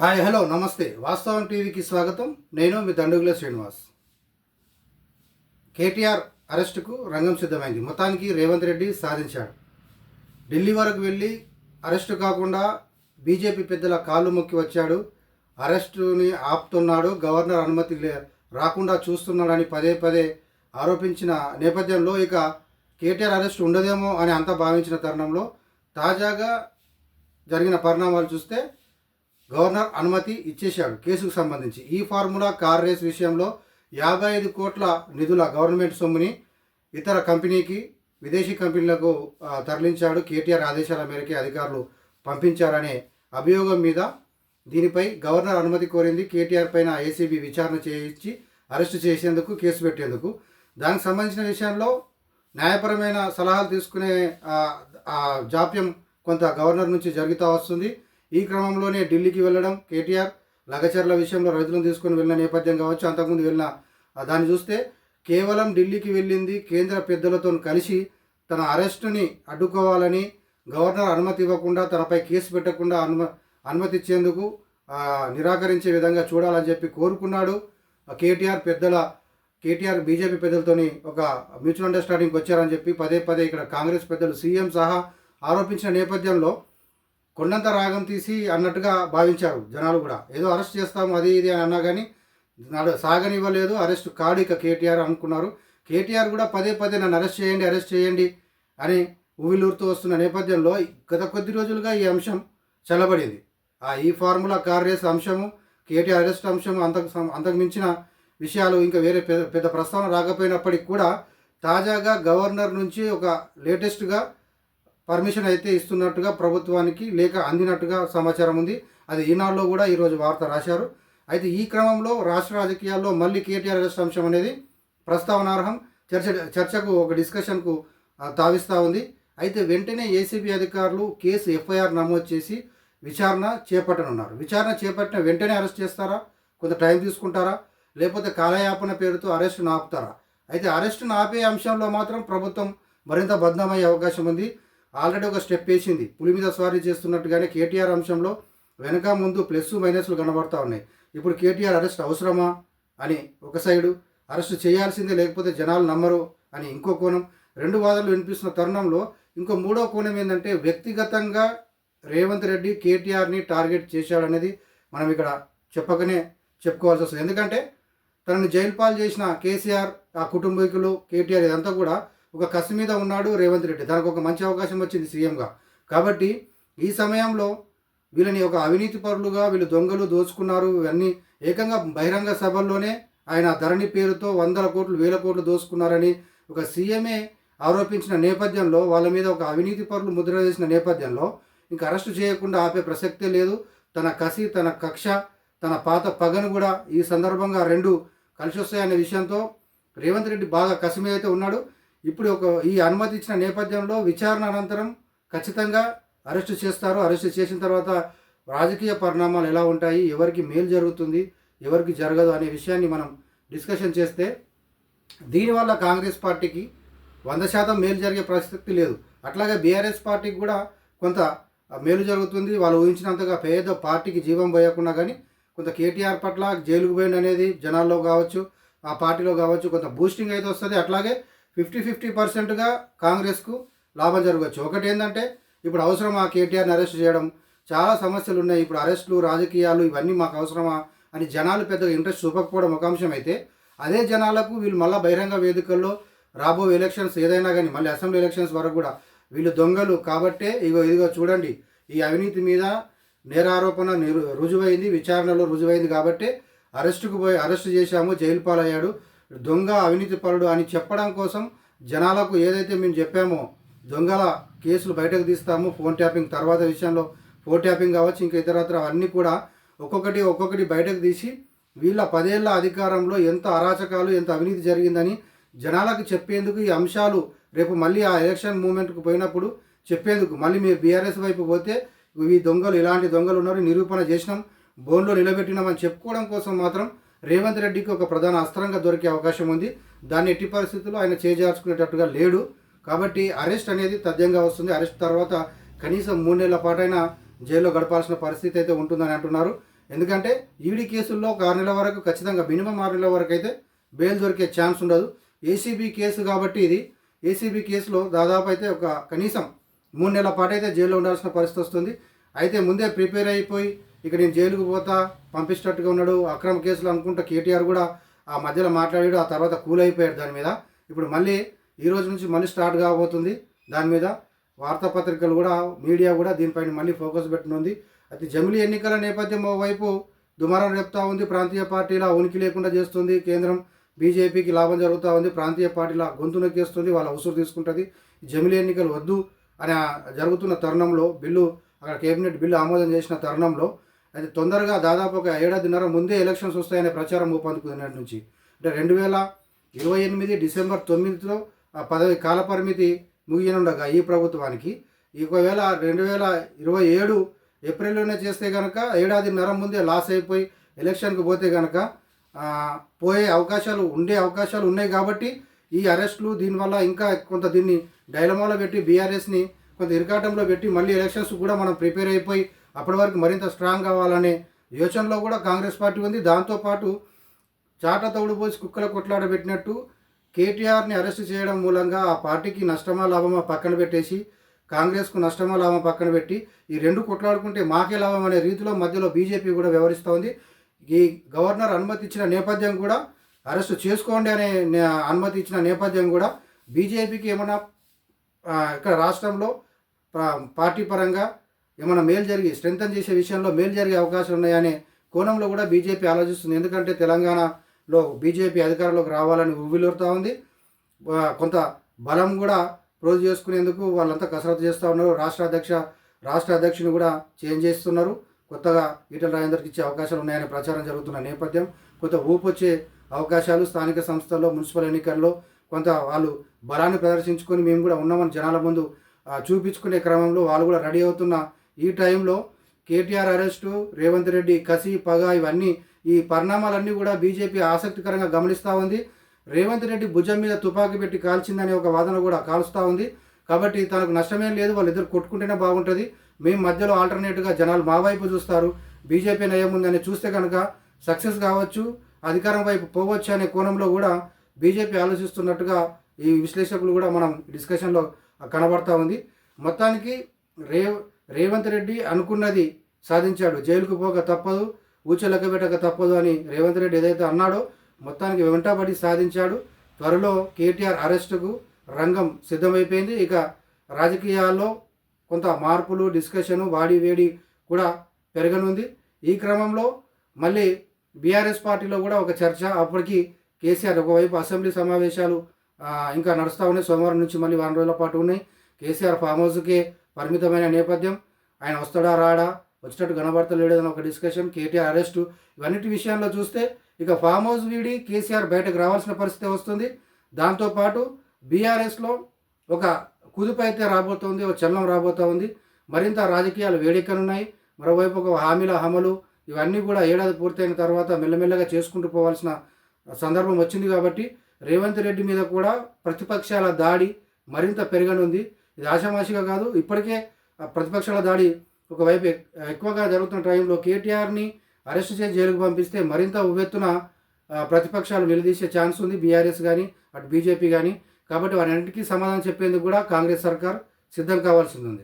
Hi hello నమస్తే వాస్తవం టీవీకి స్వాగతం. నేను మీ దండుగుల శ్రీనివాస్. కేటీఆర్ అరెస్టుకు రంగం సిద్ధమైంది. మొత్తానికి రేవంత్ రెడ్డి సాధించాడు. ఢిల్లీ వరకు వెళ్ళి అరెస్టు కాకుండా బీజేపీ పెద్దల కాళ్ళు మొక్కి వచ్చాడు. అరెస్టుని ఆపుతున్నాడు, గవర్నర్ అనుమతి రాకుండా చూస్తున్నాడని పదే పదే ఆరోపించిన నేపథ్యంలో ఇక కేటీఆర్ అరెస్ట్ ఉండదేమో అని అంతా భావించిన తరుణంలో తాజాగా జరిగిన పరిణామాలు చూస్తే గవర్నర్ అనుమతి ఇచ్చేశాడు కేసుకు సంబంధించి. ఈ ఫార్ములా కార్ రేస్ విషయంలో 55 కోట్ల నిధుల గవర్నమెంట్ సొమ్ముని ఇతర కంపెనీకి, విదేశీ కంపెనీలకు తరలించాడు. కేటీఆర్ ఆదేశాల మేరకే అధికారులు పంపించారనే అభియోగం మీద దీనిపై గవర్నర్ అనుమతి కోరింది. కేటీఆర్ పైన ఏసీబీ విచారణ చేయించి అరెస్టు చేసేందుకు, కేసు పెట్టేందుకు. దానికి సంబంధించిన విషయంలో న్యాయపరమైన సలహాలు తీసుకునే జాప్యం కొంత గవర్నర్ నుంచి జరుగుతూ వస్తుంది. ఈ క్రమంలోనే ఢిల్లీకి వెళ్ళడం, కేటీఆర్ లగచర్ల విషయంలో రైతులను తీసుకొని వెళ్ళిన నేపథ్యం కావచ్చు, అంతకుముందు వెళ్ళిన దాన్ని చూస్తే కేవలం ఢిల్లీకి వెళ్ళింది కేంద్ర పెద్దలతో కలిసి తన అరెస్టుని అడ్డుకోవాలని, గవర్నర్ అనుమతి ఇవ్వకుండా తనపై కేసు పెట్టకుండా అనుమతి ఇచ్చేందుకు నిరాకరించే విధంగా చూడాలని చెప్పి కోరుకున్నాడు. కేటీఆర్ బీజేపీ పెద్దలతోని ఒక మ్యూచువల్ అండర్స్టాండింగ్కి వచ్చారని చెప్పి పదే పదే ఇక్కడ కాంగ్రెస్ పెద్దలు, సీఎం సహా ఆరోపించిన నేపథ్యంలో కొండంత రాగం తీసి అన్నట్టుగా భావించారు జనాలు కూడా. ఏదో అరెస్ట్ చేస్తాము అది ఇది అని అన్నా కానీ సాగనివ్వలేదు. అరెస్ట్ కాడు ఇక కేటీఆర్ అనుకున్నారు. కేటీఆర్ కూడా పదే పదే నన్ను అరెస్ట్ చేయండి అని ఊవిలూరుతూ వస్తున్న నేపథ్యంలో గత కొద్ది రోజులుగా ఈ అంశం చల్లబడింది. ఈ ఫార్ములా కార్ రేస్ అంశము, కేటీఆర్ అరెస్ట్ అంశము, అంతకు మించిన విషయాలు ఇంకా వేరే పెద్ద ప్రస్తావన రాకపోయినప్పటికీ కూడా తాజాగా గవర్నర్ నుంచి ఒక లేటెస్ట్గా పర్మిషన్ అయితే ఇస్తున్నట్టుగా ప్రభుత్వానికి లేఖ అందినట్టుగా సమాచారం ఉంది. అది ఈనాడులో కూడా ఈరోజు వార్త రాశారు. అయితే ఈ క్రమంలో రాష్ట్ర రాజకీయాల్లో మళ్ళీ కేటీఆర్ అరెస్ట్ అంశం అనేది ప్రస్తావనార్హం, చర్చకు ఒక డిస్కషన్కు తావిస్తూ ఉంది. అయితే వెంటనే ఏసీబీ అధికారులు కేసు ఎఫ్ఐఆర్ నమోదు చేసి విచారణ చేపట్టనున్నారు. విచారణ చేపట్టిన వెంటనే అరెస్ట్ చేస్తారా, కొంత టైం తీసుకుంటారా, లేకపోతే కాలయాపన పేరుతో అరెస్టును ఆపుతారా? అయితే అరెస్టును ఆపే అంశంలో మాత్రం ప్రభుత్వం మరింత బద్దమయ్యే అవకాశం ఉంది. ఆల్రెడీ ఒక స్టెప్ వేసింది. పులి మీద స్వారీ చేస్తున్నట్టుగానే కేటీఆర్ అంశంలో వెనక ముందు ప్లస్ మైనస్లు కనబడతా ఉన్నాయి. ఇప్పుడు కేటీఆర్ అరెస్ట్ అవసరమా అని ఒక సైడు, అరెస్ట్ చేయాల్సిందే లేకపోతే జనాలు నమ్మరు అని ఇంకో కోణం, రెండు వాదనలు వినిపిస్తున్న తరుణంలో ఇంకో మూడో కోణం ఏంటంటే వ్యక్తిగతంగా రేవంత్ రెడ్డి కేటీఆర్ని టార్గెట్ చేశాడనేది మనం ఇక్కడ చెప్పుకోవాల్సి వస్తుంది. ఎందుకంటే తనను జైలు పాలు చేసిన కేసీఆర్, ఆ కుటుంబీకులు, కేటీఆర్ ఇదంతా కూడా ఒక కసి మీద ఉన్నాడు రేవంత్ రెడ్డి. తనకు ఒక మంచి అవకాశం వచ్చింది సీఎంగా. కాబట్టి ఈ సమయంలో వీళ్ళని ఒక అవినీతి పరులుగా, వీళ్ళు దొంగలు దోచుకున్నారు ఇవన్నీ ఏకంగా బహిరంగ సభల్లోనే ఆయన ధరణి పేరుతో 100 కోట్లు 1000 కోట్లు దోచుకున్నారని ఒక సీఎంఏ ఆరోపించిన నేపథ్యంలో, వాళ్ళ మీద ఒక అవినీతి పరులు ముద్ర వేసిన నేపథ్యంలో ఇంకా అరెస్టు చేయకుండా ఆపే ప్రసక్తే లేదు. తన కసి, తన కక్ష, తన పాత పగను కూడా ఈ సందర్భంగా రెండు కలిసి వస్తాయనే విషయంతో రేవంత్ రెడ్డి బాగా కసి మీద అయితే ఉన్నాడు. ఇప్పుడు ఈ అనుమతి ఇచ్చిన నేపథ్యంలో విచారణ అనంతరం ఖచ్చితంగా అరెస్టు చేస్తారు. అరెస్టు చేసిన తర్వాత రాజకీయ పరిణామాలు ఎలా ఉంటాయి, ఎవరికి మేలు జరుగుతుంది, ఎవరికి జరగదు అనే విషయాన్ని మనం డిస్కషన్ చేస్తే దీనివల్ల కాంగ్రెస్ పార్టీకి 100% మేలు జరిగే ప్రసక్తి లేదు. అట్లాగే బీఆర్ఎస్ పార్టీకి కూడా కొంత మేలు జరుగుతుంది. వాళ్ళు ఊహించినంతగా పేద పార్టీకి జీవం పోయకుండా కానీ కొంత కేటీఆర్ పట్ల జైలుకు పోయింది అనేది జనాల్లో కావచ్చు, ఆ పార్టీలో కావచ్చు, కొంత బూస్టింగ్ అయితే వస్తుంది. అట్లాగే 50-50%గా కాంగ్రెస్కు లాభం జరగవచ్చు. ఒకటి ఏంటంటే ఇప్పుడు అవసరమా కేటీఆర్ని అరెస్ట్ చేయడం, చాలా సమస్యలు ఉన్నాయి. ఇప్పుడు అరెస్టులు, రాజకీయాలు ఇవన్నీ మాకు అవసరమా అని జనాలు పెద్దగా ఇంట్రెస్ట్ చూపకపోవడం ఒక అంశం అయితే, అదే జనాలకు వీళ్ళు మళ్ళీ బహిరంగ వేదికల్లో రాబో ఎలక్షన్స్ ఏదైనా కానీ మళ్ళీ అసెంబ్లీ ఎలక్షన్స్ వరకు కూడా వీళ్ళు దొంగలు కాబట్టే ఇదిగో చూడండి ఈ అవినీతి మీద నేరారోపణ రుజువైంది, విచారణలో రుజువైంది కాబట్టి అరెస్టు చేశాము, జైలు పాలయ్యాడు, దొంగ అవినీతి పరుడు అని చెప్పడం కోసం జనాలకు ఏదైతే మేము చెప్పామో దొంగల కేసులు బయటకు తీస్తాము, ఫోన్ ట్యాపింగ్ తర్వాత విషయంలో ఫోన్ ట్యాపింగ్ కావచ్చు, ఇంకా ఇతరత్ర అన్నీ కూడా ఒక్కొక్కటి బయటకు తీసి వీళ్ళ 10 ఏళ్ల అధికారంలో ఎంత అరాచకాలు, ఎంత అవినీతి జరిగిందని జనాలకు చెప్పేందుకు ఈ అంశాలు రేపు మళ్ళీ ఆ ఎలక్షన్ మూమెంట్కు పోయినప్పుడు చెప్పేందుకు మళ్ళీ మీరు బీఆర్ఎస్ వైపు పోతే ఈ దొంగలు ఇలాంటి దొంగలు ఉన్నారు, నిరూపణ చేసినాం, బోన్లో నిలబెట్టినామని చెప్పుకోవడం కోసం మాత్రం రేవంత్ రెడ్డికి ఒక ప్రధాన అస్త్రంగా దొరికే అవకాశం ఉంది. దాన్ని ఎట్టి పరిస్థితుల్లో ఆయన చేజార్చుకునేటట్టుగా లేడు. కాబట్టి అరెస్ట్ అనేది తథ్యంగా వస్తుంది. అరెస్ట్ తర్వాత కనీసం 3 నెలల పాటైనా జైల్లో గడపాల్సిన పరిస్థితి అయితే ఉంటుందని అంటున్నారు. ఎందుకంటే ఈడీ కేసుల్లో ఒక 6 నెలల వరకు ఖచ్చితంగా మినిమం 6 నెలల వరకు అయితే బెయిల్ దొరికే ఛాన్స్ ఉండదు. ఏసీబీ కేసు కాబట్టి ఇది ఏసీబీ కేసులో దాదాపు అయితే ఒక కనీసం 3 నెలల పాటు అయితే జైల్లో ఉండాల్సిన పరిస్థితి వస్తుంది. అయితే ముందే ప్రిపేర్ అయిపోయి ఇక నేను జైలుకు పోతా పంపించేటట్టుగా ఉన్నాడు అక్రమ కేసులు అనుకుంటా కేటీఆర్ కూడా ఆ మధ్యలో మాట్లాడాడు. ఆ తర్వాత కూల్ అయిపోయాడు దాని మీద. ఇప్పుడు మళ్ళీ ఈ రోజు నుంచి మళ్ళీ స్టార్ట్ కాబోతుంది దాని మీద. వార్తాపత్రికలు కూడా మీడియా కూడా దీనిపైన మళ్ళీ ఫోకస్ పెట్టనుంది. అయితే జమిలీ ఎన్నికల నేపథ్యం ఓవైపు దుమారం రేపుతా ఉంది. ప్రాంతీయ పార్టీల ఉనికి లేకుండా చేస్తుంది కేంద్రం. బీజేపీకి లాభం జరుగుతూ ఉంది. ప్రాంతీయ పార్టీల గొంతు నొక్కేస్తుంది, వాళ్ళ ఉసురు తీసుకుంటుంది. జమిలీ ఎన్నికలు వద్దు అని జరుగుతున్న తరుణంలో బిల్లు అక్కడ కేబినెట్ బిల్లు ఆమోదం చేసిన తరుణంలో అయితే తొందరగా దాదాపు ఒక ఏడాదిన్నర ముందే ఎలక్షన్స్ వస్తాయనే ప్రచారం ఊపందుకున్నటి నుంచి అంటే 2028 డిసెంబర్ 9తో ఆ పదవి కాలపరిమితి ముగియనుండగా ఈ ప్రభుత్వానికి ఒకవేళ 2027 ఏప్రిల్లోనే చేస్తే కనుక ఏడాదిన్నర ముందే లాస్ అయిపోయి ఎలక్షన్కి పోతే కనుక పోయే అవకాశాలు ఉన్నాయి. కాబట్టి ఈ అరెస్టులు దీనివల్ల ఇంకా కొంత దీన్ని డైలమాలో పెట్టి బీఆర్ఎస్ని కొంత ఇరకాటంలో పెట్టి మళ్ళీ ఎలక్షన్స్ కూడా మనం ప్రిపేర్ అయిపోయి అప్పటి వరకు మరింత స్ట్రాంగ్ కావాలనే యోచనలో కూడా కాంగ్రెస్ పార్టీ ఉంది. దాంతోపాటు చాట తౌడు పోసి కుక్కల కొట్లాడబెట్టినట్టు కేటీఆర్ని అరెస్ట్ చేయడం మూలంగా ఆ పార్టీకి నష్టమా లాభమా పక్కన పెట్టేసి కాంగ్రెస్కు నష్టమా లాభం పక్కన పెట్టి ఈ రెండు కొట్లాడుకుంటే మాకే లాభం అనే రీతిలో మధ్యలో బీజేపీ కూడా వ్యవహరిస్తోంది. ఈ గవర్నర్ అనుమతి ఇచ్చిన నేపథ్యం కూడా అరెస్ట్ చేసుకోండి అనే అనుమతి ఇచ్చిన నేపథ్యం కూడా బీజేపీకి ఏమైనా ఇక్కడ రాష్ట్రంలో పార్టీ పరంగా ఏమైనా మేలు జరిగి స్ట్రెంథన్ చేసే విషయంలో మేలు జరిగే అవకాశాలు ఉన్నాయనే కోణంలో కూడా బీజేపీ ఆలోచిస్తుంది. ఎందుకంటే తెలంగాణలో బీజేపీ అధికారంలోకి రావాలని ఉవ్విలురుతూ ఉంది. కొంత బలం కూడా రోజు చేసుకునేందుకు వాళ్ళంతా కసరత్తు చేస్తూ ఉన్నారు. రాష్ట్ర అధ్యక్షుని కూడా చేంజ్ చేస్తున్నారు. కొత్తగా ఈటెల రాజేందర్కి ఇచ్చే అవకాశాలు ఉన్నాయనే ప్రచారం జరుగుతున్న నేపథ్యం కొంత ఊపు వచ్చే అవకాశాలు స్థానిక సంస్థల్లో మున్సిపల్ ఎన్నికల్లో కొంత వాళ్ళు బలాన్ని ప్రదర్శించుకొని మేము కూడా ఉన్నామని జనాల ముందు చూపించుకునే క్రమంలో వాళ్ళు కూడా రెడీ అవుతున్న ఈ టైంలో కేటీఆర్ అరెస్టు, రేవంత్ రెడ్డి కసి పగ ఇవన్నీ ఈ పరిణామాలన్నీ కూడా బీజేపీ ఆసక్తికరంగా గమనిస్తూ ఉంది. రేవంత్ రెడ్డి భుజం మీద తుపాకీ పెట్టి కాల్చిందనే ఒక వాదన కూడా కాలుస్తూ ఉంది. కాబట్టి తనకు నష్టమేం లేదు, వాళ్ళిద్దరు కొట్టుకుంటేనే బాగుంటుంది, మేము మధ్యలో ఆల్టర్నేట్గా జనాలు మా వైపు చూస్తారు, బీజేపీ నయం ఉందని చూస్తే కనుక సక్సెస్ కావచ్చు, అధికారం వైపు పోవచ్చు అనే కోణంలో కూడా బీజేపీ ఆలోచిస్తున్నట్టుగా ఈ విశ్లేషకులు కూడా మనం డిస్కషన్లో కనబడతా ఉంది. మొత్తానికి రేవంత్ రెడ్డి అనుకున్నది సాధించాడు. జైలుకు పోక తప్పదు, ఊచలెక్క పెట్టక తప్పదు అని రేవంత్ రెడ్డి ఏదైతే అన్నాడో మొత్తానికి వెంటబడి సాధించాడు. త్వరలో కేటీఆర్ అరెస్టుకు రంగం సిద్ధమైపోయింది. ఇక రాజకీయాల్లో కొంత మార్పులు, డిస్కషను, వాడి వేడి కూడా పెరగనుంది. ఈ క్రమంలో మళ్ళీ బీఆర్ఎస్ పార్టీలో కూడా ఒక చర్చ. అప్పటికి కేసీఆర్ ఒకవైపు అసెంబ్లీ సమావేశాలు ఇంకా నడుస్తూ ఉన్నాయి. సోమవారం నుంచి మళ్ళీ 1 రోజుల పాటు ఉన్నాయి. కేసీఆర్ ఫామ్ హౌస్కే పరిమితమైన నేపథ్యం. ఆయన వస్తాడా రాడా, వచ్చేటట్టు కనబడతలేడని ఒక డిస్కషన్. కేటీఆర్ అరెస్టు ఇవన్నిటి విషయాల్లో చూస్తే ఇక ఫామ్ హౌస్ వీడి కేసీఆర్ బయటకు రావాల్సిన పరిస్థితి వస్తుంది. దాంతోపాటు బీఆర్ఎస్లో ఒక కుదుపు అయితే రాబోతోంది, ఒక చలనం రాబోతూ ఉంది. మరింత రాజకీయాలు వేడెక్కనున్నాయి. మరోవైపు ఒక హామీల అమలు ఇవన్నీ కూడా ఏడాది పూర్తయిన తర్వాత మెల్లమెల్లగా చేసుకుంటూ పోవాల్సిన సందర్భం వచ్చింది. కాబట్టి రేవంత్ రెడ్డి మీద కూడా ప్రతిపక్షాల దాడి మరింత పెరగనుంది. ఇది ఆషామాషిగా కాదు, ఇప్పటికే ప్రతిపక్షాల దాడి ఒకవైపు ఎక్కువగా జరుగుతున్న టైంలో కేటీఆర్ని అరెస్ట్ చేసి జైలుకు పంపిస్తే మరింత ఉవ్వెత్తున ప్రతిపక్షాలు నిలదీసే ఛాన్స్ ఉంది, బీఆర్ఎస్ కానీ అటు బీజేపీ కానీ. కాబట్టి వారన్నింటికీ సమాధానం చెప్పేందుకు కూడా కాంగ్రెస్ సర్కార్ సిద్ధం కావాల్సి ఉంది.